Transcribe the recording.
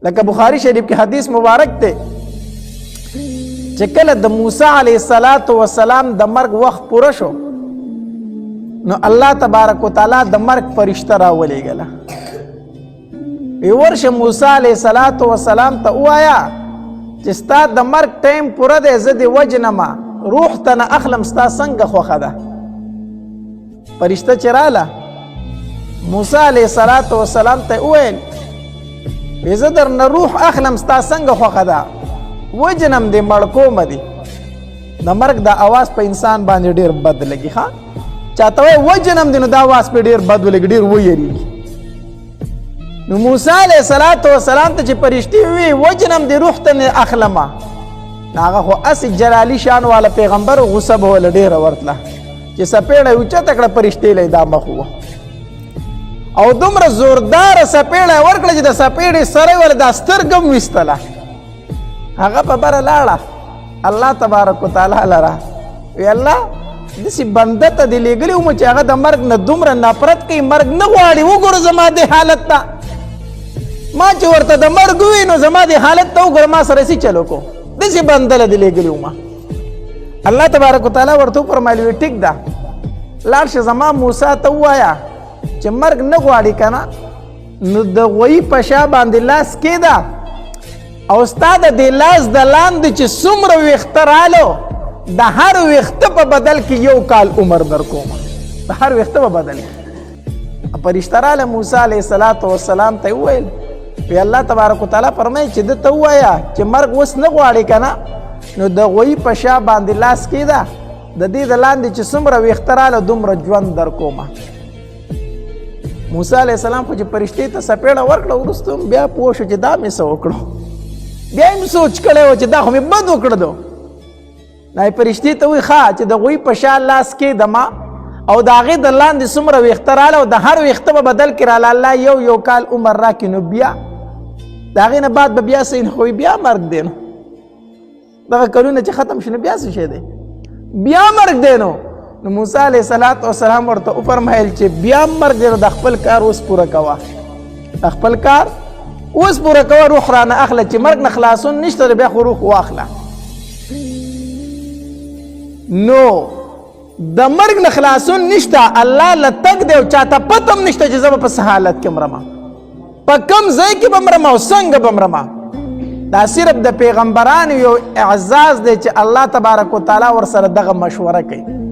لکه بخاری شریف کې حدیث مبارک ته چې کله د موسی علیه السلام د مرګ وخت پوره شو نو الله تبارک وتعالی د مرګ فرشته راولېږله وی ورشه موسی علیه السلام ته ووایه چې ستا د مرګ ټایم پوره دی زه دې وجنمه روح ته نه اخلم ستا څنګه خوښه ده فرشته چې راله موسی علیه السلام ته وویل وی زه درنه روح اخلم ستا څنګه خوښه ده وجنم دې مړ کومه دي د مرګ د اواز په انسان باندې ډېر بد لګي ښه چاته وایي وجنم دې نو د اواز پې ډېر بد ولګي ډېر ویریږي نو موسی علیه السلام ته چې فرشتې وی وجنم دې روح ته نه اخلمه هغه خو اسې جلالي شان والا پیغمبر غصه به وله ډېره ورتله چې سپېړه یې اوچته کړه فرشتې له دا مخ وه او دومره زورداره سپېړه یې ورکړه چې د سپېړې سره یې ولې دا سترګه هم ویستله هغه په بره لاړه الله تبارک وتعالی لره وی الله داسې بنده ته دې لېږلي ومه چې هغه د مرګ نه دومره نفرت کوي مرګ نه غواړي وګوره زما دې حالت ته ما چې ورته د مرګ ووایي نو زما دې حالت ته وګوره ما سره څه چل وکړو داسې بنده له دې لېږلي ومه الله تبارک وتعالی ورته وفرمایل وی ټیک ده لاړ شه زما موسی ته ووایه چې مرګ نه غواړي که نه نو د غویي په شا باندې لاس کېده او ستا د دې لاس د لاندې چې څومره ویښته رالو د هر ویښته په بدل کې 1 کال عمر در کومه د هر ویښته په بدل کې فرشته راله موسی علیه السلام ته وویل وی الله تبارک وتعالی فرمایي چې ده ته ووایه چې مرګ اوس نه غواړي که نه نو د غویي په شا باندې لاس کېده د دې د لاندې چې څومره ویښته راله دومره ژوند در کومه موسی علیه السلام خو چې فرشتې ته سپېړه ورکړه وروسته بیا پوه شو چې دا مې څه وکړو بیا یې سوچ کړی و چې دا خو مې بد وکړه دو دا فرشتې ته وایي ښه چې د غوی په شا لاس کېدمه او د هغې د لاندې څومره ویښته راله او د هر ویښته به بدل کړي راله الله یو کال عمر راکړي نو بیا د هغې نه بعد به بیا څه خو بیا مرګ دی نو دغه کلونه چې ختم شي نو بیا څه شی دی بیا مرګ دی نو موسی علیه السلام ورته وفرمایل چې بیا مرګ دی نو د خپل کار اوس پوره کوه د خپل کار اوس پوره کوه روح رانه اخله چې مرګ نه خلاصون نشته بیا خو روح واخله نو د مرګ نه خلاصون نشته الله له تګ دی او چاته پته هم نشته چې زه به په څه حالت کې مرمه په کوم ځای کې به مرمه او څنګه به مرمه دا صرف د پیغمبرانو یو اعزاز دی چې الله تبارک وتعالی ورسره دغه مشوره کوي